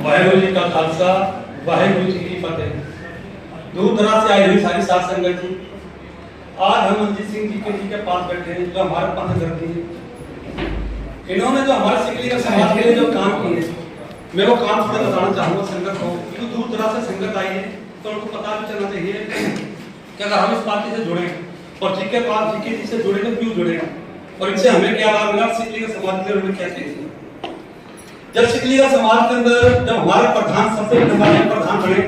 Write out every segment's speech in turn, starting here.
वाहेगुरु जी का खालसा, वाहेगुरु जी की फतेह। दूर दराज से आई हुई सारी साथ संगत जी, आज हम मंजीत सिंह जी के पास बैठे हैं, जो हमारे पंथ करती है। इन्होंने जो हमारे सिकली का समाज के लिए जो काम किए, मैं वो काम थोड़ा बताना चाहूंगा संगत को। तो दूर दराज से संगत आई है तो उनको पता भी चलना चाहिए कि अगर हम इस पार्टी से जुड़े और जी के पास जी से जुड़े तो क्यों जुड़े और इनसे हमें क्या लाभ मिला, सिकली का समाज के लिए क्या चीज। जब सिकली का समाज के अंदर जब हमारे प्रधान सबसे हमारे प्रधान बने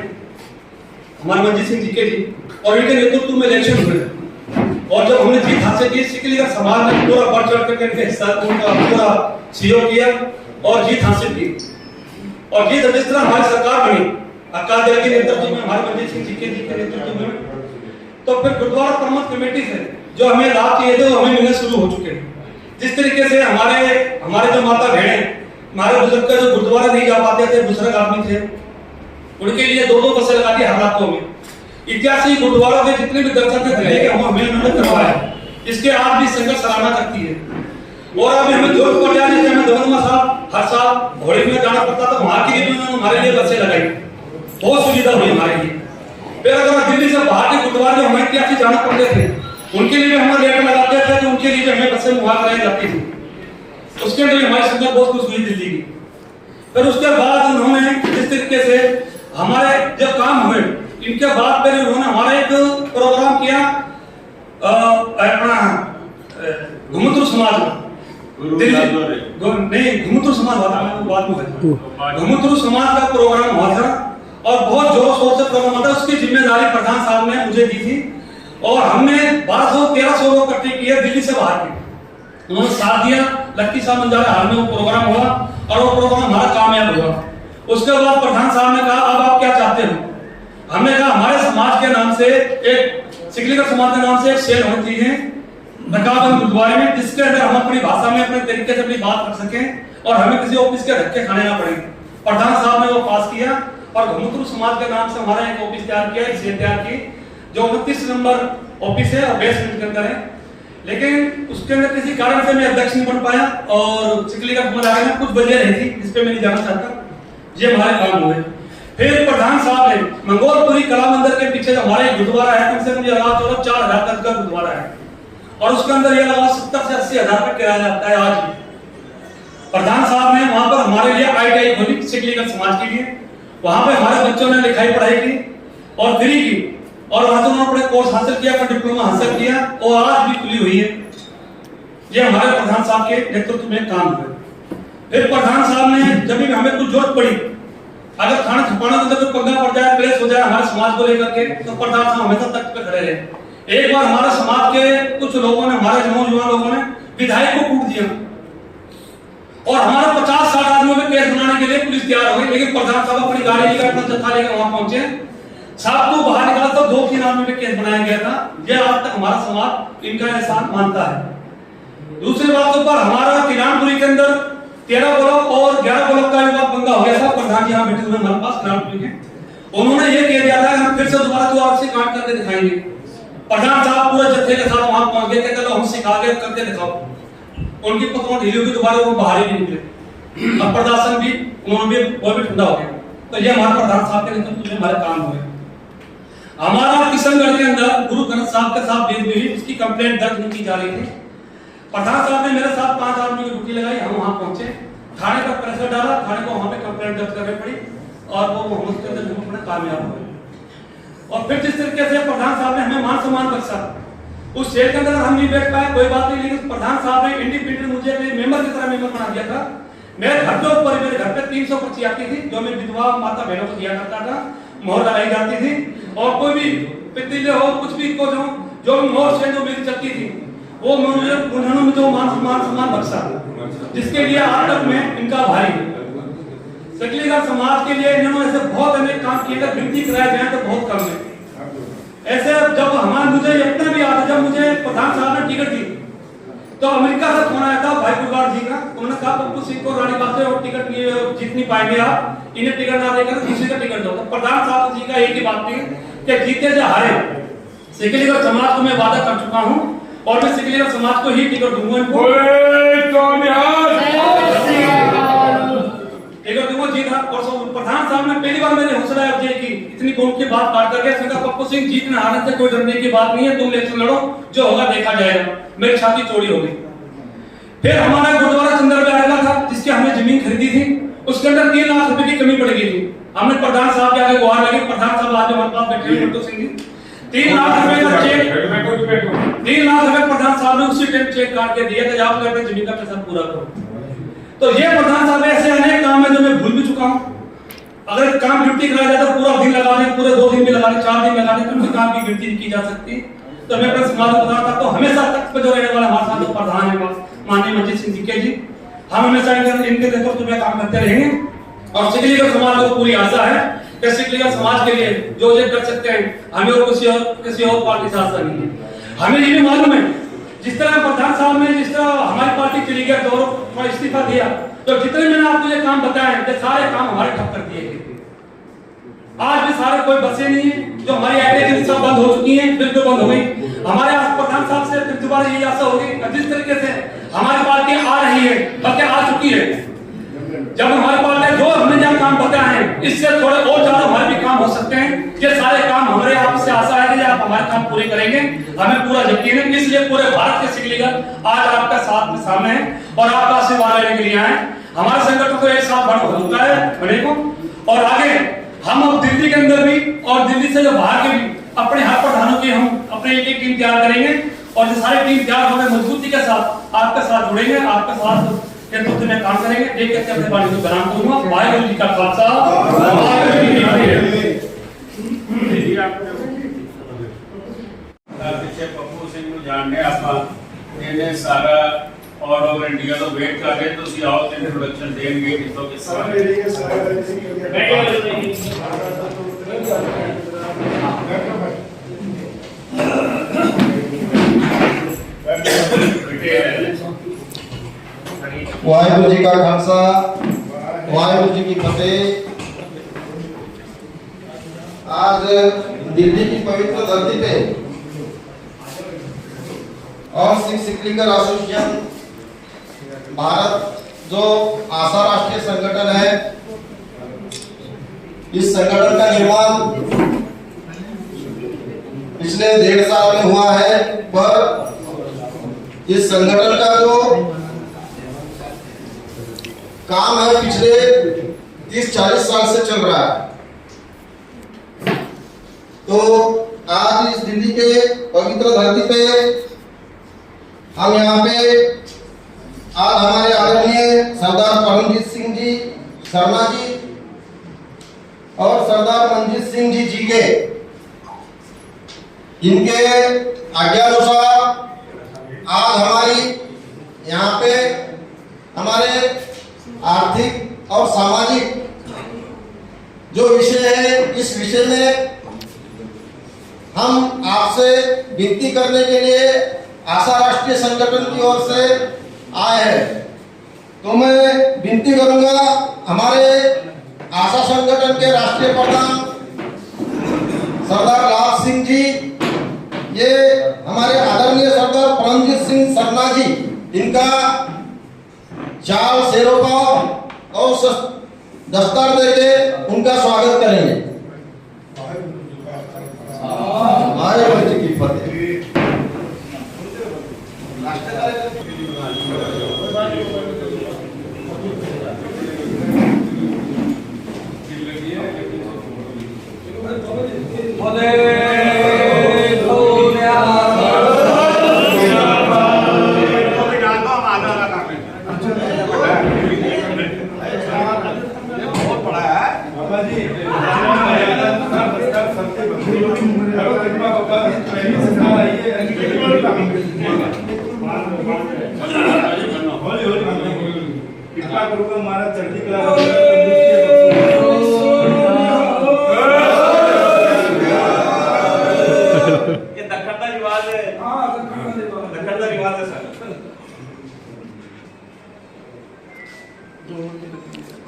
हमारे मंजीत सिंह जी और इनके नेतृत्व में इलेक्शन हुए और जब हमने जीत हासिल की, सिकली का समाज ने पूरा बढ़ चढ़ करके इनके हिस्सा उनका पूरा सहयोग किया और जीत हासिल की। और जीत जिस तरह हमारी सरकार बनी अकाल दल के नेतृत्व में, हमारे मंजीत सिंह जी के नेतृत्व में, तो फिर गुरुद्वारा प्रबंधक कमेटी से जो हमें लाभ चाहिए थे वो हमें मिलने शुरू हो चुके हैं। जिस तरीके से हमारे जो माता बहने हमारे बुजुर्ग का जो गुरुद्वारा नहीं जा पाते थे, बुजुर्ग आदमी थे, उनके लिए दो बसें लगा दी हर रातों में। ऐतिहासिक गुरुद्वारा में जितने भी दर्शन थे हमें करवाया, इसके आज भी संगत सराहना करती है। और अब हमें जरूरत पड़ जाए, जैसे हमें दमदमा साहब हर साल घोड़े में जाना पड़ता था, वहां के लिए उन्होंने हमारे लिए बसें लगाई, बहुत सुविधा हुई हमारे लिए। फिर अगर दिल्ली से बाहर के गुरुद्वारे हमें ऐतिहासिक जाना पड़ते थे, उनके लिए भी हम रेट लगाते थे, तो उनके लिए भी हमें बसें मुहैया कराई जाती थी। उसके अंदर हमारी संगत बहुत खुश हुई दिल्ली की। फिर उसके बाद उन्होंने जिस तरीके से हमारे जब काम हुए, इनके बाद फिर उन्होंने हमारा एक प्रोग्राम किया अपना घुमतुरु समाज में, नहीं घुमतुरु समाज घुमतुरु समाज का प्रोग्राम हुआ था और बहुत जोर शोर से प्रोग्राम था। उसकी जिम्मेदारी प्रधान साहब ने मुझे दी थी और हमने 1200-1300 लोग इकट्ठे किए दिल्ली से बाहर के, उन्होंने साथ दिया। लक्की साहब मंजारे हाल में वो प्रोग्राम हुआ और वो प्रोग्राम हमारा कामयाब हुआ। उसके बाद प्रधान साहब ने कहा अब आप क्या चाहते हो। हमने कहा हमारे समाज के नाम से एक सिकली का समाज के नाम से एक सेल होनी चाहिए नकाबगंज गुरुद्वारे में, जिसके अंदर हम अपनी भाषा में अपने तरीके से अपनी बात कर सकें और हमें किसी ऑफिस के धक्के खाने ना पड़े। प्रधान साहब ने वो पास किया और घुमतुरु समाज के नाम से हमारा एक ऑफिस तैयार किया, एक सेल तैयार की, जो 29 नंबर ऑफिस है और बेसमेंट के अंदर है। लेकिन उसके अंदर किसी कारण से मैं अध्यक्ष नहीं बन पाया और सिकली का समाज आगे में कुछ वजह रही थी जिस पे मैं नहीं जाना चाहता। ये हमारे काम हुए। फिर प्रधान साहब ने मंगोलपुरी कला मंदिर के पीछे जो हमारा गुरुद्वारा है, कम से कम 4,000 तक का गुरुद्वारा है और उसके अंदर ये लगा 70 से 80 हजार का किराया जाता है आज भी। प्रधान साहब ने वहां पर हमारे लिए ITI खोली सिकली का समाज के लिए, वहां पे हमारे बच्चों ने लिखाई पढ़ाई की और फ्री की और वहां से उन्होंने अपने कोर्स हासिल किया, अपना डिप्लोमा हासिल किया और आज भी खुली हुई है। ये हमारे प्रधान साहब के नेतृत्व में काम हुआ। फिर प्रधान साहब ने जब भी हमें कुछ जरूरत पड़ी, अगर खाना छुपाना तो कोई पंगा पड़ जाए, प्रेस हो जाए हमारे समाज को लेकर के, तो प्रधान साहब हमेशा तख्त पे खड़े रहे। एक बार हमारे समाज के कुछ लोगों ने, हमारे नौजवान लोगों ने विधायक को कूट दिया और हमारा 50-60 आदमियों में केस बनाने के लिए पुलिस तैयार हो गई। लेकिन प्रधान साहब अपनी गाड़ी लेकर अपना जत्था लेकर वहां पहुंचे, साहब को बाहर निकाला तो 2-3 आदमी पे केस बनाया गया था। यह आज तक हमारा समाज इनका एहसान मानता है। दूसरी बात के ऊपर हमारा किरानपुरी के अंदर 13 ब्लॉक और 11 ब्लॉक का विवाद पंगा हो गया था। प्रधान जी यहाँ बैठे हुए हमारे पास किरानपुरी के, उन्होंने ये कह दिया था कि हम फिर से दोबारा जो आपसे काट करके दिखाएंगे। प्रधान साहब पूरे जत्थे के साथ वहां पहुंच गए, कहते हम सिखा के करके दिखाओ। उनकी पत्रों ढीली होगी, दोबारा वो बाहर ही नहीं निकले। अब प्रशासन भी उन्होंने भी वो भी ठंडा हो गया। तो ये हमारे प्रधान साहब के नेतृत्व में हमारे काम हुए। हमारा किशनगढ़ के अंदर गुरु ग्रंथ साहब के साथ भेद हुई, उसकी कंप्लेंट दर्ज नहीं की जा रही थी। प्रधान साहब ने मेरे साथ 5 आदमी की ड्यूटी लगाई, हम वहां पहुंचे, थाने पर प्रेशर डाला, थाने को वहां पे कंप्लेंट दर्ज करनी पड़ी और वो मोहम्मद के अंदर अपने कामयाब हुए। और फिर जिस तरीके से प्रधान साहब ने हमें मान सम्मान बख्शा, उस सेल के अंदर हम नहीं बैठ पाए, कोई बात नहीं, लेकिन प्रधान साहब ने इंडिपेंडेंट मुझे मेंबर की तरह मेंबर बना दिया था। मेरे घर के ऊपर मेरे घर पे 300 पर्ची आती थी, जो मैं विधवा माता बहनों को दिया करता था, मोहर लगाई जाती थी और कोई भी पितले हो कुछ भी को जो मोहर से जो मेरी चलती थी वो उन्होंने मुझे मान सम्मान बख्शा, जिसके लिए आज तक मैं इनका भाई हूं। सिकली का समाज के लिए इन्होंने ऐसे बहुत अनेक काम किए, गिनती कराए जाए तो बहुत कम है। ऐसे जब हमारे मुझे इतना भी याद है, जब मुझे प्रधान साहब ने टिकट दी तो अमेरिका से फोन आया था भाई गुरबार जी का, उन्होंने कहा पप्पू सिंह को रानी बात से और टिकट जीत नहीं पाएंगे आप, इन्हें टिकट ना देकर दूसरे का टिकट दो। तो प्रधान साहब जी का एक ही बात थी कि जीते या हारे सिकली का समाज को मैं वादा कर चुका हूं और मैं सिकलीगढ़ समाज को ही टिकट दूंगा इनको। टिकट दूंगा जीत। और प्रधान साहब ने पहली बार मैंने हौसला अफजाई की, इतनी कौम की बात काट करके संगा पप्पू सिंह जीतने हारने से कोई डरने की बात नहीं है, तुम इलेक्शन लड़ो, जो होगा देखा जाएगा। मेरी छाती चौड़ी हो गई। फिर हमारा गुरुद्वारा चंद्र आएगा था जिसकी हमने जमीन खरीदी थी, उसके अंदर 3 लाख रुपए की कमी पड़ गई थी। हमने प्रधान साहब के आगे गुहार लगी, प्रधान साहब आज हमारे पास बैठे हैं, सिंह जी 3 लाख रुपए का चेक, 3 लाख रुपए प्रधान साहब ने उसी टाइम चेक काट के दिया था, आप कहते हैं जमीन का पैसा पूरा करो। तो ये प्रधान साहब ऐसे अनेक काम है जो मैं भूल भी चुका हूं। अगर काम गिनती कराया जाए तो पूरा दिन लगा दें, पूरे 2 दिन भी लगा दें, 4 दिन लगा दें, तो काम की गिनती नहीं की जा सकती। तो मैं अपने समाज को बताता तो हमेशा तक पे जो रहने वाला हमारे साथ प्रधान है माननीय मंजीत सिंह जी जी, हम हमेशा इनके देखो तुम्हें काम करते रहेंगे। और सिकलीगढ़ समाज को पूरी आशा है कि सिकलीगढ़ समाज के लिए जो कर सकते हैं, हमें और किसी और पार्टी से आशा नहीं है। हमें ये भी मालूम है जिस तरह प्रधान साहब ने जिस तरह हमारी पार्टी चली गया दौर इस्तीफा दिया, तो जितने मैंने आपको ये काम बताए थे सारे काम हमारे ठप कर दिए गए। आज भी सारे कोई बसे नहीं है, जो हमारी आईटी सब बंद हो चुकी हैं, बिल्कुल बंद हो गई। हमारे प्रधान साहब से फिर दोबारा यही आशा होगी जिस तरीके से हमारी पार्टी आ रही है, बल्कि आ चुकी है, जब हमारी पार्टी जो हमने जहाँ काम बताए हैं इससे थोड़े और ज्यादा हमारे भी काम हो सकते हैं। ये सारे काम हमारे आपसे आशा है कि आप हमारे काम पूरे करेंगे, हमें पूरा यकीन है। इसलिए पूरे भारत के सिकलीगढ़ आज आपका साथ में सामने है और आपका आशीर्वाद लेने के लिए आए। हमारे संगठन को एक साथ बड़ा हो चुका है बने को, और आगे हम अब दिल्ली के अंदर भी और दिल्ली से जो बाहर के भी अपने हर प्रधानों की हम अपने एक टीम तैयार करेंगे, और जो सारी टीम तैयार होकर मजबूती के साथ आपके साथ जुड़ेंगे, आपके साथ नेतृत्व में काम करेंगे। देख के अपने बाणी को प्रणाम करूंगा। वाहिगुरु जी का खालसा, वाहिगुरु जी की फतेह। पीछे पप्पू सिंह ਨੂੰ ਜਾਣਦੇ ਆਪਾਂ, ਇਹਨੇ ਸਾਰਾ ऑल ओवर इंडिया तो वेट कर रहे, ਤੁਸੀਂ ਆਓ ਤੇ ਇੰਟਰੋਡਕਸ਼ਨ ਦੇਣਗੇ ਕਿਤੋਂ ਕਿਸ ਤਰ੍ਹਾਂ वाहिगुरु जी का खालसा, वाहिगुरु जी की फतेह। आज दिल्ली की पवित्र धरती पे और सिख सिकलीगढ़ एसोसिएशन भारत जो आशा राष्ट्रीय संगठन है, इस संगठन का निर्माण पिछले 1.5 साल में हुआ है, पर इस संगठन का जो काम है पिछले 30-40 साल से चल रहा है। तो आज इस दिल्ली के पवित्र धरती पे हम यहाँ पे आज हमारे आदरणीय सरदार परमजीत सिंह जी शर्मा जी और सरदार मंजीत सिंह जी के इनके आज्ञानुसार आज हमारी यहाँ पे हमारे आर्थिक और सामाजिक जो विषय है, इस विषय में हम आपसे विनती करने के लिए आशा राष्ट्रीय संगठन की ओर से आए हैं। तो मैं विनती करूंगा हमारे आशा संगठन के राष्ट्रीय प्रधान सरदार लाल सिंह जी, ये हमारे आदरणीय सरदार परमजीत सिंह शर्मा जी, इनका चाल शेरों और दस्तार देके उनका स्वागत करेंगे। वाहिगुरु जी की फतेह।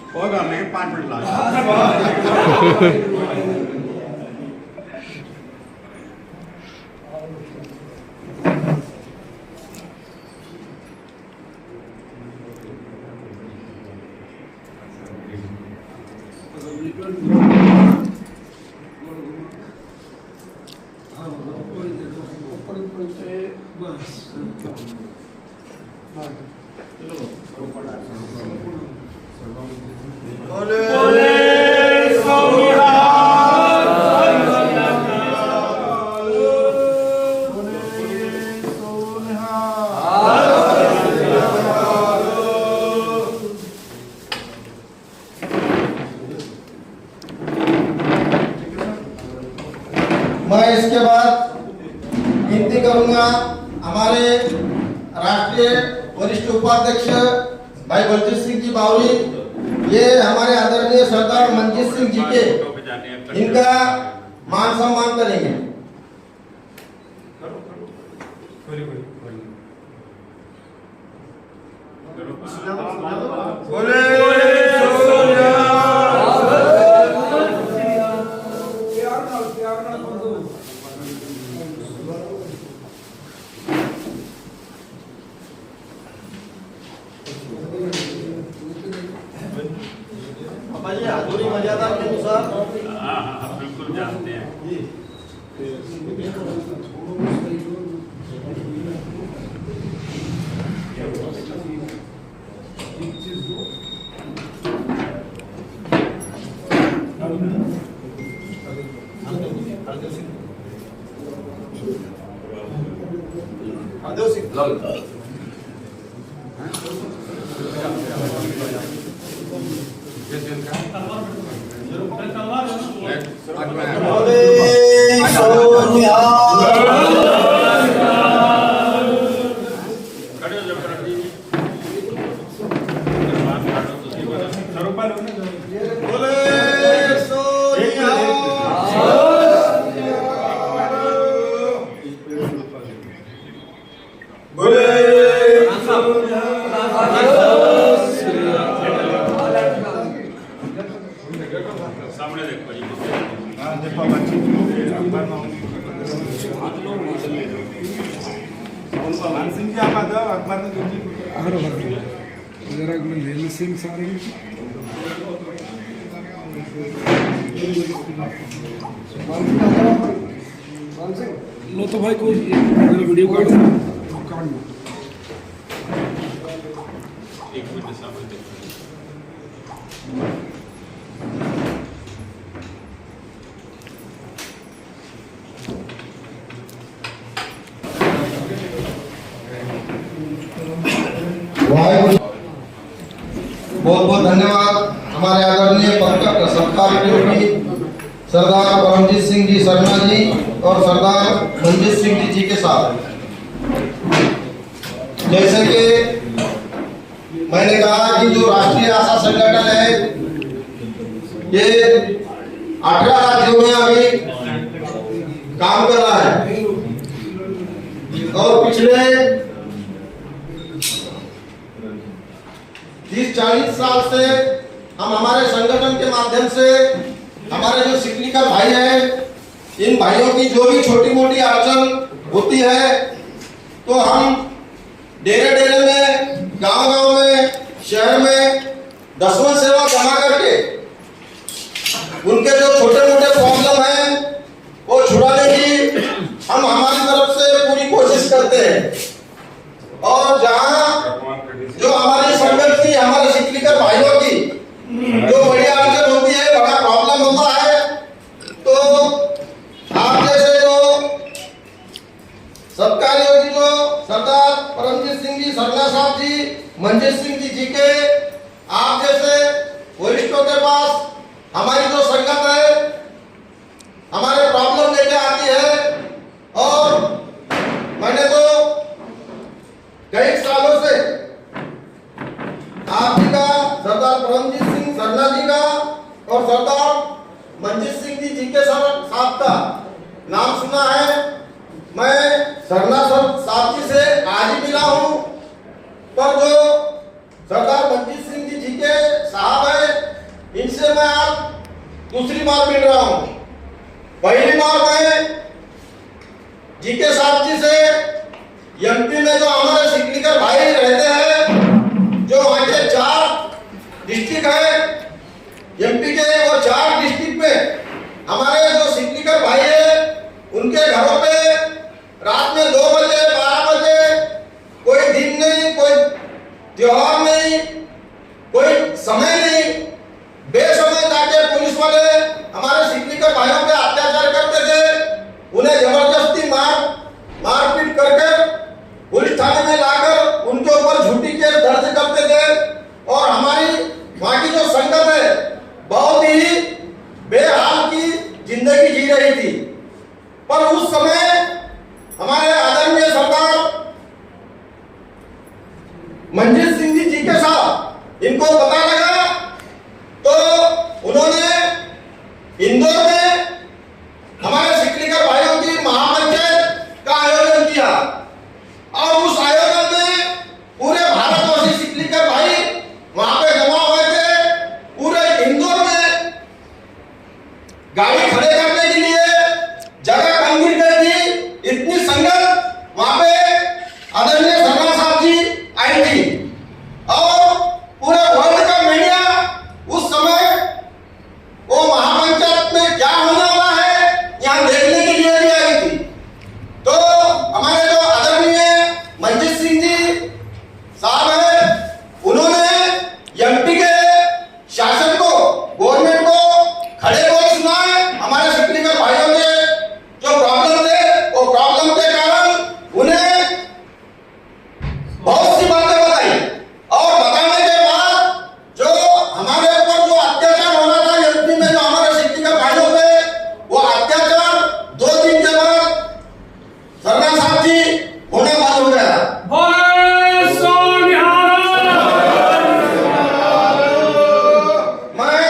कोई बात नहीं, 5 मिनट लगा। मैं इसके बाद विनती करूंगा हमारे राष्ट्रीय वरिष्ठ उपाध्यक्ष भाई बलजीत सिंह जी बावरी, ये हमारे आदरणीय सरदार मंजीत सिंह जी के इनका मान सम्मान करेंगे। अधूरी मर्यादा के अनुसार हाँ बिल्कुल जानते हैं। सामने देखो जी। मानसिंग जी आप अखबार में जरा लेन सिंह सारे लो तो भाई कोई वीडियो काट एक मिनट सामने देखो। बहुत बहुत धन्यवाद हमारे आदरणीय पत्रकार सत्कार सरदार परमजीत सिंह जी शर्मा जी और सरदार मंजीत सिंह जी के साथ। जैसे कि मैंने कहा कि जो राष्ट्रीय आशा संगठन है ये 18 राज्यों में अभी काम कर रहा है और पिछले 30-40 साल से हम हमारे संगठन के माध्यम से हमारे जो शिक्षिका भाई हैं, इन भाइयों की जो भी छोटी मोटी अड़चन होती है तो हम डेरे डेरे में, गांव गांव में, शहर में दसवां सेवा जमा करके उनके जो छोटे मोटे प्रॉब्लम हैं वो छुड़ाने की हम हमारी तरफ से पूरी कोशिश करते हैं। और जहां जो हमारी संगत की, हमारे शिक्षिका भाइयों की जो बड़ी अड़चन होती है, बड़ा प्रॉब्लम होता है, तो आप जैसे जो सत्कार योगी जो सरदार परमजीत सिंह जी सरना साहब जी, मंजीत सिंह जी के आप जैसे वरिष्ठों के पास हमारी जो संगत है हमारे प्रॉब्लम लेके आती है। और मैंने तो कई सालों से आप जी का, सरदार परमजीत सिंह सरना जी का और सरदार मंजीत सिंह जी के साहब का नाम सुना है। मैं सरना साहब जी से आज ही मिला हूँ, पर जो सरदार मंजीत सिंह जी के साहब है इनसे मैं आज दूसरी बार मिल रहा हूँ। पहली बार मैं जीके साहब जी से एमपी में जो हमारे शिक्षिका भाई रहते हैं, जो वहाँ के 4 डिस्ट्रिक्ट है एमपी के, वो 4 डिस्ट्रिक्ट में हमारे जो शिक्षिका भाई है उनके घरों पे रात में 2 पर उस समय हमारे आदरणीय सरदार मंजीत सिंह जी के साथ इनको पता लगा तो उन्होंने इंदौर में हमारे सिकलीकर भाइयों की महापंचायत का आयोजन किया और उस आयोजन में पूरे भारतवर्षीय सिकलीकर भाई वहां पे जमा हुए थे। पूरे इंदौर में गाड़ी खड़े करने के लिए जगह कम मिल गई थी, इतनी संगत वहां पे आदरणीय सरदार साहब जी आई थी और पूरे वर्ल्ड का मीडिया उस समय वो महापंचायत में क्या होने वाला है यहाँ देखने के लिए भी आई थी। तो हमारे जो आदरणीय मंजीत सिंह जी साहब है, उन्होंने एमपी के शासन को, गवर्नमेंट को खड़े बोल सुनाए। हमारे सिकलीकर भाइयों के जो प्रॉब्लम थे वो प्रॉब्लम के कारण उन्हें बहुत सी बातें बताई और बताने के बाद जो हमारे ऊपर जो अत्याचार होना था एमपी में, जो हमारे सिकलीकर भाइयों पे वो अत्याचार 2 दिन के बाद सरदार साहब जी होना बंद हो गया। बोले सोनिहार। मैं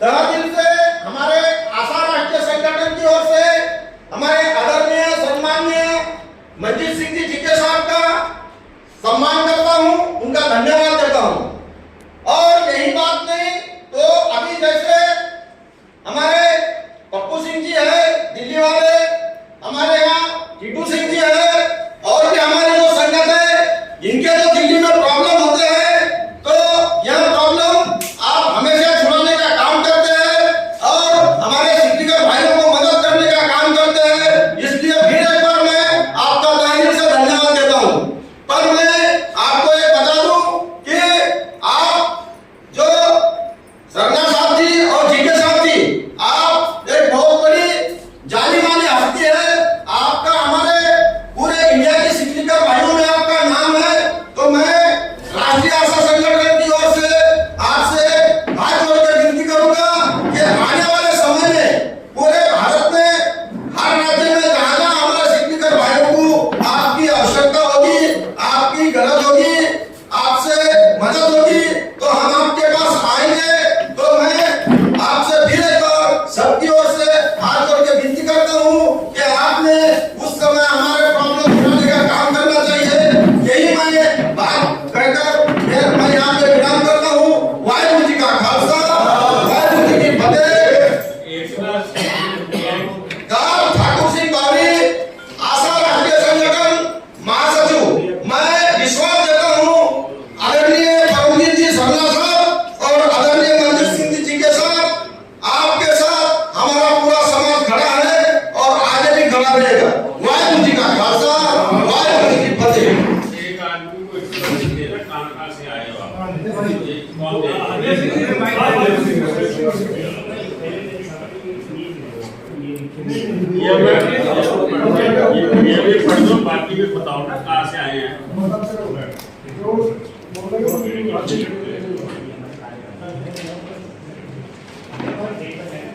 तहे दिल से हमारे आशा राष्ट्रीय संगठन की ओर से हमारे आदरणीय सम्माननीय मंजीत सिंह जी के साहब का सम्मान करता हूं, उनका धन्यवाद देता हूं। और यही बात नहीं तो अभी जैसे हमारे पप्पू सिंह जी है दिल्ली वाले, हमारे यहाँ टीटू सिंह जी है और भी हमारी जो संगत है, इनके जो दिल्ली में प्रॉब्लम होते हैं तो यह प्रॉब्लम आप हमेशा छुड़ाने का काम करते हैं और हमारे सिकलीकर भाइयों को मदद करने का काम करते हैं। इसलिए फिर एक बार मैं आपका तहे दिल से धन्यवाद देता हूं। पर मैं आपको एक बता दूं कि आप जो सरदार साहब जी और जीके साहब जी, आप एक बहुत बड़ी जानी मानी हस्ती है। आपका हमारे पूरे इंडिया के सिकलीकर भाइयों में आपका नाम है। तो मैं राष्ट्रीय आशा संगठन की ओर से आपसे हाथ जोड़ के विनती करूंगा कि आने वाले समय में पूरे भारत में हर राज्य में जहां जहां हमारे सिकलीकर भाइयों को आपकी आवश्यकता होगी, आपकी गरज होगी, आपसे मदद होगी तो हम आपके पास आएंगे। तो मैं आपसे फिर एक बार सबकी ओर से हाथ जोड़ के विनती करता हूं कि आपने उस समय हमारे प्रॉब्लम उठाने का काम करना चाहिए। यही मैं बात कहकर मैं यहाँ पे विराम करता हूँ। वाहिगुरु जी का खालसा, वाहिगुरु जी की फतेह। गाल ठाकुर सिंह बावरी, आशा राष्ट्रीय संगठन महासचिव। मैं विश्वास देता हूँ आदरणीय परमजीत जी सरला साहब और आदरणीय मंजीत सिंह जी के साथ, आपके साथ हमारा पूरा समाज खड़ा है और आगे भी खड़ा रहेगा। वाहिगुरु जी का खालसा, वाहिगुरु जी की फतेह। एक आदमी को एक्सप्रेशन देना कहाँ से आए हो आप? ये कौन दे? ये भी पढ़ दो, बाकी भी बताओ ना कहाँ से आए हैं।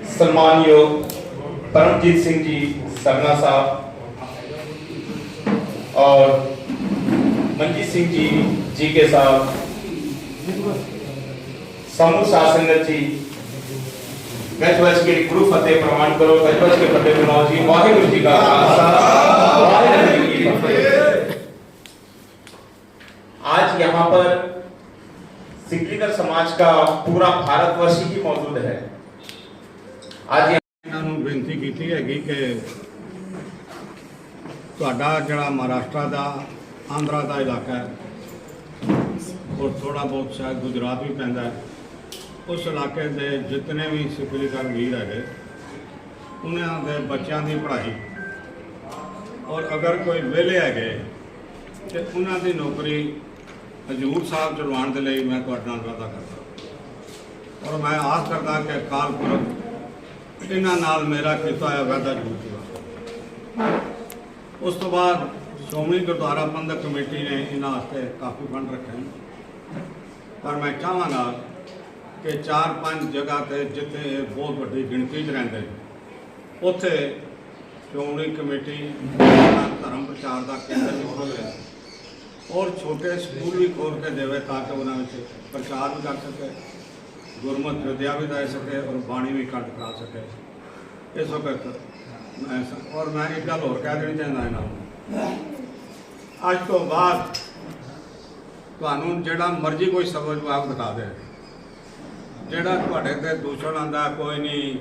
सम्माननीय परमजीत सिंह जी सरना साहब और मंजीत सिंह जी के साहब, समूह शासन जी, गजवज के गुरु फतेह प्रमाण करो, गजवज के फतेह सुनाओ जी। वाहिगुरु जी का खालसा, वाहिगुरु जी की फतेह। आज यहाँ पर सिकलीकर समाज का पूरा भारतवर्ष ही मौजूद है। आज ਇਹਨਾਂ ਨੂੰ ਬੇਨਤੀ ਕੀਤੀ ਹੈਗੀ ਕਿ ਤੁਹਾਡਾ ਜਿਹੜਾ ਮਹਾਰਾਸ਼ਟਰ ਦਾ ਆਂਧਰਾ ਦਾ ਇਲਾਕਾ ਹੈ ਔਰ ਥੋੜਾ ਬਹੁਤ ਸ਼ਾਇਦ ਗੁਜਰਾਤ ਵੀ ਪੈਂਦਾ ਹੈ, ਉਸ ਇਲਾਕੇ ਦੇ ਜਿੰਨੇ ਵੀ ਸਿਕਲੀਕਰ ਵੀਰ ਹੈਗੇ ਉਹਨਾਂ ਦੇ ਬੱਚਿਆਂ ਦੀ ਪੜ੍ਹਾਈ ਔਰ ਅਗਰ ਕੋਈ ਵਿਹਲੇ ਹੈਗੇ ਤੇ ਉਹਨਾਂ ਦੀ ਨੌਕਰੀ ਹਜ਼ੂਰ ਸਾਹਿਬ ਚਲਵਾਉਣ ਦੇ ਲਈ ਮੈਂ ਤੁਹਾਡੇ ਨਾਲ ਵਾਅਦਾ ਕਰਦਾ ਔਰ ਮੈਂ ਆਸ ਕਰਦਾ ਕਿ ਅਕਾਲ ਪੁਰਖ ਇਹਨਾਂ ਨਾਲ ਮੇਰਾ ਕੀਤਾ ਹੋਇਆ ਵਾਅਦਾ ਜ਼ਰੂਰ ਪੂਰਾ। ਉਸ ਤੋਂ ਬਾਅਦ ਸ਼੍ਰੋਮਣੀ ਗੁਰਦੁਆਰਾ ਪ੍ਰਬੰਧਕ ਕਮੇਟੀ ਨੇ ਇਹਨਾਂ ਵਾਸਤੇ ਕਾਫੀ ਫੰਡ ਰੱਖੇ ਨੇ, ਪਰ ਮੈਂ ਚਾਹਾਂਗਾ ਕਿ 4-5 ਜਗ੍ਹਾ ਤੇ ਜਿੱਥੇ ਇਹ ਬਹੁਤ ਵੱਡੀ ਗਿਣਤੀ 'ਚ ਰਹਿੰਦੇ ਉੱਥੇ ਸ਼੍ਰੋਮਣੀ ਕਮੇਟੀ ਦਾ ਧਰਮ ਪ੍ਰਚਾਰ ਦਾ ਕੇਂਦਰ ਵੀ ਖੋਲ੍ਹ ਲਿਆ ਔਰ ਛੋਟੇ ਸਕੂਲ ਵੀ ਖੋਲ੍ਹ ਕੇ ਦੇਵੇ ਤਾਂ ਕਿ ਉਹਨਾਂ ਵਿੱਚ ਪ੍ਰਚਾਰ ਵੀ ਕਰ ਸਕੇ, ਗੁਰਮਤਿ ਵਿਦਿਆ ਵੀ ਦੇ ਸਕੇ ਔਰ ਬਾਣੀ ਵੀ ਕੰਠ ਕਰਾ ਸਕੇ। ਇਸ ਵਕਤ ਮੈਂ ਇੱਕ ਗੱਲ ਹੋਰ ਕਹਿ ਦੇਣੀ ਚਾਹੁੰਦਾ ਇਹਨਾਂ ਨੂੰ, ਅੱਜ ਤੋਂ ਬਾਅਦ ਤੁਹਾਨੂੰ ਜਿਹੜਾ ਮਰਜ਼ੀ ਕੋਈ ਸਬਬ ਜਵਾਬ ਦਿਖਾ ਦੇ, ਜਿਹੜਾ ਤੁਹਾਡੇ ਤੇ ਦੂਸ਼ਣ ਆਉਂਦਾ ਕੋਈ ਨਹੀਂ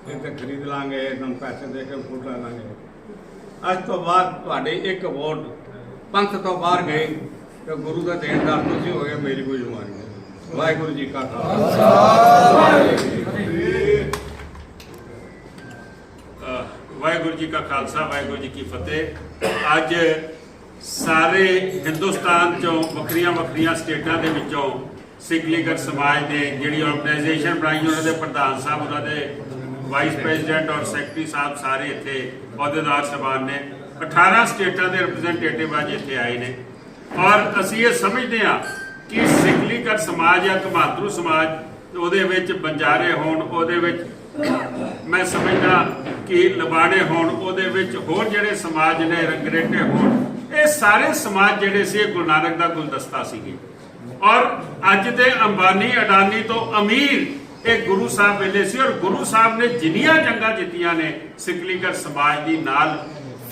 ਇੱਥੇ ਖਰੀਦ ਲਾਂਗੇ, ਤੁਹਾਨੂੰ ਪੈਸੇ ਦੇ ਕੇ ਵੋਟ ਲੈ ਲਾਂਗੇ, ਅੱਜ ਤੋਂ ਬਾਅਦ ਤੁਹਾਡੀ ਇੱਕ ਵੋਟ ਪੰਥ ਤੋਂ ਬਾਹਰ ਗਈ ਤੇ ਗੁਰੂ ਦਾ ਦੇਣਦਾਰ ਤੁਸੀਂ ਹੋ ਗਏ, ਮੇਰੀ ਕੋਈ ਜ਼ਿੰਮੇਵਾਰੀ ਨਹੀਂ। ਵਾਹਿਗੁਰੂ ਜੀ ਕਾ ਖਾਲਸਾ, ਵਾਹਿਗੁਰੂ ਜੀ ਕਾ ਖਾਲਸਾ, ਵਾਹਿਗੁਰੂ ਜੀ ਕੀ ਫਤਿਹ। ਅੱਜ ਸਾਰੇ ਹਿੰਦੁਸਤਾਨ ਚੋਂ ਵੱਖਰੀਆਂ ਸਟੇਟਾਂ ਦੇ ਵਿੱਚੋਂ ਸਿੱਖ ਲੀਗਲ ਸਮਾਜ ਦੇ ਜਿਹੜੀ ਆਰਗੇਨਾਈਜੇਸ਼ਨ ਬਣਾਈ, ਉਹਨਾਂ ਦੇ ਪ੍ਰਧਾਨ ਸਾਹਿਬ, ਉਹਨਾਂ ਦੇ ਵਾਈਸ ਪ੍ਰੈਜ਼ੀਡੈਂਟ ਔਰ ਸੈਕਟਰੀ ਸਾਹਿਬ ਸਾਰੇ ਇੱਥੇ ਅਹੁਦੇਦਾਰ ਸਾਹਿਬਾਨ ਨੇ। 18 ਸਟੇਟਾਂ ਦੇ ਰਿਪਰੈਜ਼ੈਂਟੇਟਿਵ ਅੱਜ ਇੱਥੇ ਆਏ ਨੇ ਔਰ ਅਸੀਂ ਇਹ ਸਮਝਦੇ ਹਾਂ ਕਿ ਸਿੱਖ ਲੀਗਲ ਸਮਾਜ ਜਾਂ ਕਮਾਂਦਰੂ ਸਮਾਜ ਉਹਦੇ ਵਿੱਚ ਬੰਜਾਰੇ ਹੋਣ, ਉਹਦੇ ਵਿੱਚ ਮੈਂ ਸਮਝਦਾ ਕਿ ਲਬਾੜੇ ਹੋਣ, ਉਹਦੇ ਵਿੱਚ ਹੋਰ ਜਿਹੜੇ ਸਮਾਜ ਨੇ ਰੰਗਰੇਟੇ ਹੋਣ, ਇਹ ਸਾਰੇ ਸਮਾਜ ਜਿਹੜੇ ਸੀ ਇਹ ਗੁਰੂ ਨਾਨਕ ਦਾ ਗੁਲਦਸਤਾ ਸੀਗੇ ਔਰ ਅੱਜ ਦੇ ਅੰਬਾਨੀ ਅਡਾਨੀ ਤੋਂ ਅਮੀਰ ਇਹ ਗੁਰੂ ਸਾਹਿਬ ਵੇਲੇ ਸੀ ਔਰ ਗੁਰੂ ਸਾਹਿਬ ਨੇ ਜਿੰਨੀਆਂ ਜੰਗਾਂ ਜਿੱਤੀਆਂ ਨੇ ਸਿੱਖ ਲੀਗਲ ਸਮਾਜ ਦੀ ਨਾਲ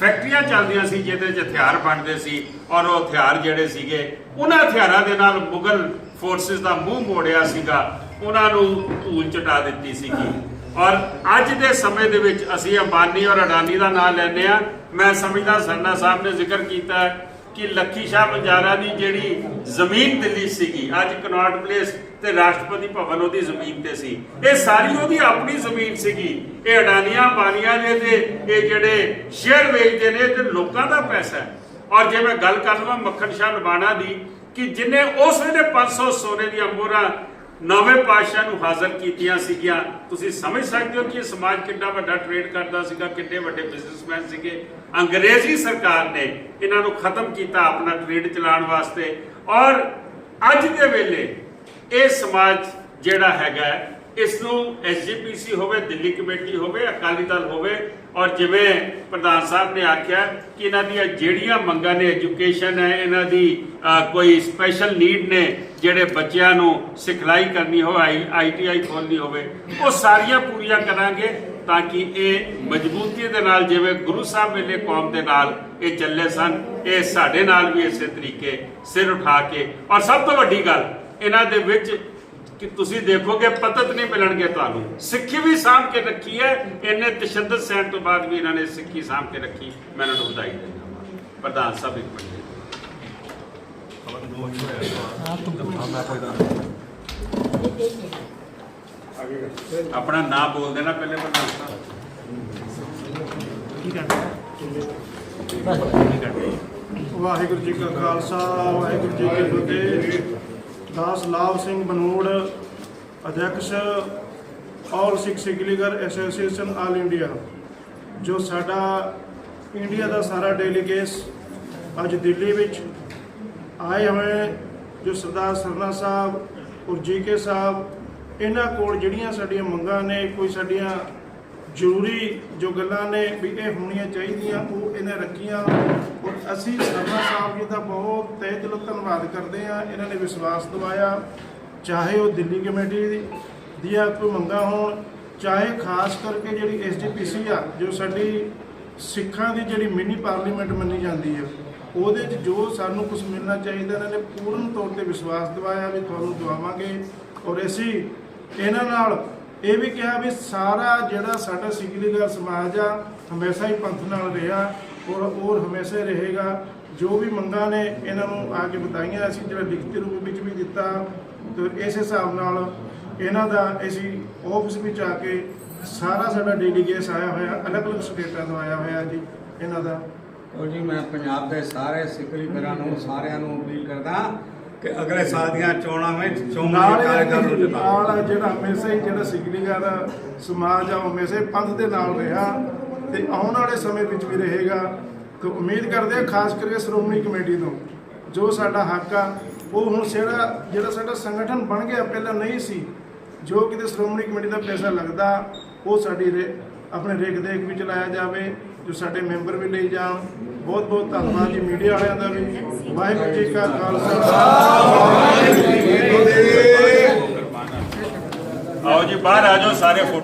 ਫੈਕਟਰੀਆਂ ਚੱਲਦੀਆਂ ਸੀ ਜਿਹਦੇ 'ਚ ਹਥਿਆਰ ਬਣਦੇ ਸੀ ਔਰ ਉਹ ਹਥਿਆਰ ਜਿਹੜੇ ਸੀਗੇ ਉਹਨਾਂ ਹਥਿਆਰਾਂ ਦੇ ਨਾਲ ਮੁਗਲ ਫੋਰਸਿਸ ਦਾ ਮੂੰਹ ਮੋੜਿਆ ਸੀਗਾ, ਉਹਨਾਂ ਨੂੰ ਧੂਲ ਚਟਾ ਦਿੱਤੀ ਸੀਗੀ। ਔਰ ਅੱਜ ਦੇ ਸਮੇਂ ਦੇ ਵਿੱਚ ਅਸੀਂ ਅੰਬਾਨੀ ਔਰ ਅਡਾਨੀ ਦਾ ਨਾਮ ਲੈਂਦੇ ਆ। ਮੈਂ ਸਮਝਦਾ ਸਰਨਾ ਸਾਹਿਬ ਨੇ ਜ਼ਿਕਰ ਕੀਤਾ ਕਿ ਲੱਖੀ ਸ਼ਾਹ ਬੰਜਾਰਾ ਦੀ ਜਿਹੜੀ ਜ਼ਮੀਨ ਦਿੱਲੀ ਸੀਗੀ, ਅੱਜ ਕਨੌਟ ਪਲੇਸ ਤੇ ਰਾਸ਼ਟਰਪਤੀ ਭਵਨ ਉਹਦੀ ਜ਼ਮੀਨ ਤੇ ਸੀ, ਇਹ ਸਾਰੀ ਉਹਦੀ ਆਪਣੀ ਜ਼ਮੀਨ ਸੀਗੀ। ਇਹ ਅਡਾਨੀਆਂ ਬਾਨੀਆਂ ਦੇ ਤੇ ਇਹ ਜਿਹੜੇ ਸ਼ੇਅਰ ਵੇਚਦੇ ਨੇ ਤੇ ਲੋਕਾਂ ਦਾ ਪੈਸਾ ਹੈ। ਔਰ ਜੇ ਮੈਂ ਗੱਲ ਕਰ ਲਵਾਂ ਮੱਖਣ ਸ਼ਾਹ ਲਬਾਣਾ ਦੀ ਕਿ ਜਿਹਨੇ ਉਸ ਵੇਲੇ 500 ਸੋਨੇ ਦੀਆਂ ਮੋਹਰਾਂ ਨਵੇਂ ਪਾਤਸ਼ਾਹ ਨੂੰ ਹਾਜ਼ਰ ਕੀਤੀਆਂ ਸੀਗੀਆਂ, ਤੁਸੀਂ ਸਮਝ ਸਕਦੇ ਹੋ ਕਿ ਇਹ ਸਮਾਜ ਕਿੰਨਾ ਵੱਡਾ ਟ੍ਰੇਡ ਕਰਦਾ ਸੀਗਾ, ਕਿੰਨੇ ਵੱਡੇ ਬਿਜ਼ਨਸਮੈਨ ਸੀਗੇ। ਅੰਗਰੇਜ਼ੀ ਸਰਕਾਰ ਨੇ ਇਹਨਾਂ ਨੂੰ ਖਤਮ ਕੀਤਾ ਆਪਣਾ ਟ੍ਰੇਡ ਚਲਾਉਣ ਵਾਸਤੇ ਔਰ ਅੱਜ ਦੇ ਵੇਲੇ ਇਹ ਸਮਾਜ ਜਿਹੜਾ ਹੈਗਾ ਇਸ ਨੂੰ ਐਸਜੀਪੀਸੀ ਹੋਵੇ, ਦਿੱਲੀ ਕਮੇਟੀ ਹੋਵੇ, ਅਕਾਲੀ ਦਲ ਹੋਵੇ ਔਰ ਜਿਵੇਂ ਪ੍ਰਧਾਨ ਸਾਹਿਬ ਨੇ ਆਖਿਆ ਕਿ ਇਹਨਾਂ ਦੀਆਂ ਜਿਹੜੀਆਂ ਮੰਗਾਂ ਨੇ, ਐਜੂਕੇਸ਼ਨ ਹੈ, ਇਹਨਾਂ ਦੀ ਕੋਈ ਸਪੈਸ਼ਲ ਨੀਡ ਨੇ, ਜਿਹੜੇ ਬੱਚਿਆਂ ਨੂੰ ਸਿਖਲਾਈ ਕਰਨੀ ਹੋਵੇ, ITI ਖੋਲ੍ਹਣੀ ਹੋਵੇ, ਉਹ ਸਾਰੀਆਂ ਪੂਰੀਆਂ ਕਰਾਂਗੇ ਤਾਂ ਕਿ ਇਹ ਮਜ਼ਬੂਤੀ ਦੇ ਨਾਲ ਜਿਵੇਂ ਗੁਰੂ ਸਾਹਿਬ ਵੇਲੇ ਕੌਮ ਦੇ ਨਾਲ ਇਹ ਚੱਲੇ ਸਨ, ਇਹ ਸਾਡੇ ਨਾਲ ਵੀ ਇਸੇ ਤਰੀਕੇ ਸਿਰ ਉਠਾ ਕੇ। ਔਰ ਸਭ ਤੋਂ ਵੱਡੀ ਗੱਲ ਇਹਨਾਂ ਦੇ ਵਿੱਚ ਕਿ ਤੁਸੀਂ ਦੇਖੋਗੇ ਪਤਤ ਨਹੀਂ ਮਿਲਣਗੇ ਤੁਹਾਨੂੰ, ਸਿੱਖੀ ਵੀ ਸਾਂਭ ਕੇ ਰੱਖੀ ਹੈ। ਇੰਨੇ ਤਸ਼ੱਦਦ ਸਹਿਣ ਤੋਂ ਬਾਅਦ ਵੀ ਇਹਨਾਂ ਨੇ ਸਿੱਖੀ ਸਾਂਭ ਕੇ ਰੱਖੀ, ਮੈਂ ਇਹਨਾਂ ਨੂੰ ਵਧਾਈ ਦਿੰਦਾ। ਪ੍ਰਧਾਨ ਸਾਹਿਬ ਇੱਕ ਮਿੰਟ ਆਪਣਾ ਨਾਮ ਬੋਲ ਦੇਣਾ ਪਹਿਲੇ ਪ੍ਰਧਾਨ ਸਾਹਿਬ। ਵਾਹਿਗੁਰੂ ਜੀ ਕਾ ਖਾਲਸਾ, ਵਾਹਿਗੁਰੂ ਜੀ ਕੀ ਫਤਿਹ। ਦਾਸ ਲਾਭ ਸਿੰਘ ਬਨੂੜ, ਅਧਿਕਸ਼ ਆਲ ਸਿੱਖ ਲੀਗਲ ਐਸੋਸੀਏਸ਼ਨ ਆਲ ਇੰਡੀਆ। ਜੋ ਸਾਡਾ ਇੰਡੀਆ ਦਾ ਸਾਰਾ ਡੈਲੀਗੇਟਸ ਅੱਜ ਦਿੱਲੀ ਵਿੱਚ ਆਏ ਹੋਏ, ਜੋ ਸਰਦਾਰ ਸਰਨਾ ਸਾਹਿਬ ਔਰ GK ਸਾਹਿਬ, ਇਹਨਾਂ ਕੋਲ ਜਿਹੜੀਆਂ ਸਾਡੀਆਂ ਮੰਗਾਂ ਨੇ, ਕੋਈ ਸਾਡੀਆਂ ਜ਼ਰੂਰੀ ਜੋ ਗੱਲਾਂ ਨੇ ਵੀ ਇਹ ਹੋਣੀਆਂ ਚਾਹੀਦੀਆਂ, ਉਹ ਇਹਨੇ ਰੱਖੀਆਂ ਔਰ ਅਸੀਂ ਸਰਨਾ ਸਾਹਿਬ ਜੀ ਦਾ ਬਹੁਤ ਤਹਿ ਦਿਲੋਂ ਧੰਨਵਾਦ ਕਰਦੇ ਹਾਂ। ਇਹਨਾਂ ਨੇ ਵਿਸ਼ਵਾਸ ਦਿਵਾਇਆ, ਚਾਹੇ ਉਹ ਦਿੱਲੀ ਕਮੇਟੀ ਦੀਆਂ ਕੋਈ ਮੰਗਾਂ ਹੋਣ, ਚਾਹੇ ਖਾਸ ਕਰਕੇ ਜਿਹੜੀ SGPC ਆ, ਜੋ ਸਾਡੀ ਸਿੱਖਾਂ ਦੀ ਜਿਹੜੀ ਮਿਨੀ ਪਾਰਲੀਮੈਂਟ ਮੰਨੀ ਜਾਂਦੀ ਹੈ, ਉਹਦੇ 'ਚ ਜੋ ਸਾਨੂੰ ਕੁਝ ਮਿਲਣਾ ਚਾਹੀਦਾ, ਇਹਨਾਂ ਨੇ ਪੂਰਨ ਤੌਰ ਤੇ ਵਿਸ਼ਵਾਸ ਦਿਵਾਇਆ ਵੀ ਤੁਹਾਨੂੰ ਦਵਾਵਾਂਗੇ। ਔਰ ਅਸੀਂ ਇਹਨਾਂ ਨਾਲ ਇਹ ਵੀ ਕਿਹਾ ਵੀ ਸਾਰਾ ਜਿਹੜਾ ਸਾਡਾ ਸਿੱਖ ਲੀਗਲ ਸਮਾਜ ਆ ਹਮੇਸ਼ਾ ਹੀ ਪੰਥ ਨਾਲ ਰਿਹਾ ਔਰ ਹਮੇਸ਼ਾ ਰਹੇਗਾ। ਜੋ ਵੀ ਮੰਗਾਂ ਨੇ ਇਹਨਾਂ ਨੂੰ ਆ ਕੇ ਬਤਾਈਆਂ, ਅਸੀਂ ਜਿਹੜਾ ਲਿਖਤੀ ਰੂਪ ਵਿੱਚ ਵੀ ਦਿੱਤਾ ਤੇ ਇਸ ਹਿਸਾਬ ਨਾਲ ਇਹਨਾਂ ਦਾ ਅਸੀਂ ਆਫਿਸ ਵਿੱਚ ਆ ਕੇ ਸਾਰਾ ਸਾਡਾ ਡੈਲੀਗੇਟਸ ਆਇਆ ਹੋਇਆ, ਅਲੱਗ-ਅਲੱਗ ਸਟੇਟਾਂ ਤੋਂ ਆਇਆ ਹੋਇਆ ਜੀ ਇਹਨਾਂ ਦਾ। ਔਰ ਜੀ ਮੈਂ ਪੰਜਾਬ ਦੇ ਸਾਰੇ ਸਿੱਖ ਲੀਡਰਾਂ ਨੂੰ ਸਾਰਿਆਂ ਨੂੰ ਅਪੀਲ ਕਰਦਾ ਕਿ ਅਗਲੇ ਸਾਲ ਦੀਆਂ ਚੋਣਾਂ ਵਿੱਚ ਨਾਲ ਜਿਹੜਾ ਹਮੇਸ਼ਾ ਹੀ ਜਿਹੜਾ ਸਿੱਖ ਲੀਗਲ ਦਾ ਸਮਾਜ ਆ ਹਮੇਸ਼ਾ ਪੰਥ ਦੇ ਨਾਲ ਰਿਹਾ ਤੇ ਆਉਣ ਵਾਲੇ ਸਮੇਂ ਵਿੱਚ ਵੀ ਰਹੇਗਾ। ਤੇ ਉਮੀਦ ਕਰਦੇ ਆ ਖਾਸ ਕਰਕੇ ਸ਼੍ਰੋਮਣੀ ਕਮੇਟੀ ਤੋਂ ਜੋ ਸਾਡਾ ਹੱਕ ਆ ਉਹ ਹੁਣ ਜਿਹੜਾ ਸਾਡਾ ਸੰਗਠਨ ਬਣ ਗਿਆ, ਪਹਿਲਾਂ ਨਹੀਂ ਸੀ, ਜੋ ਕਿਤੇ ਸ਼੍ਰੋਮਣੀ ਕਮੇਟੀ ਦਾ ਪੈਸਾ ਲੱਗਦਾ ਉਹ ਸਾਡੀ ਆਪਣੇ ਰੇਖ ਦੇਖ ਵਿੱਚ ਲਾਇਆ ਜਾਵੇ ਜੋ ਸਾਡੇ ਮੈਂਬਰ ਵੀ ਲਈ ਜਾਣ। ਬਹੁਤ ਬਹੁਤ ਧੰਨਵਾਦ ਜੀ ਮੀਡੀਆ ਵਾਲਿਆਂ ਦਾ ਵੀ। ਵਾਹਿਗੁਰੂ ਜੀ ਕਾ ਖਾਲਸਾ ਵਾਹਿਗੁਰੂ ਜੀ ਕੀ ਫਤਿਹ। आओ जी बाहर आ जाओ सारे फोटो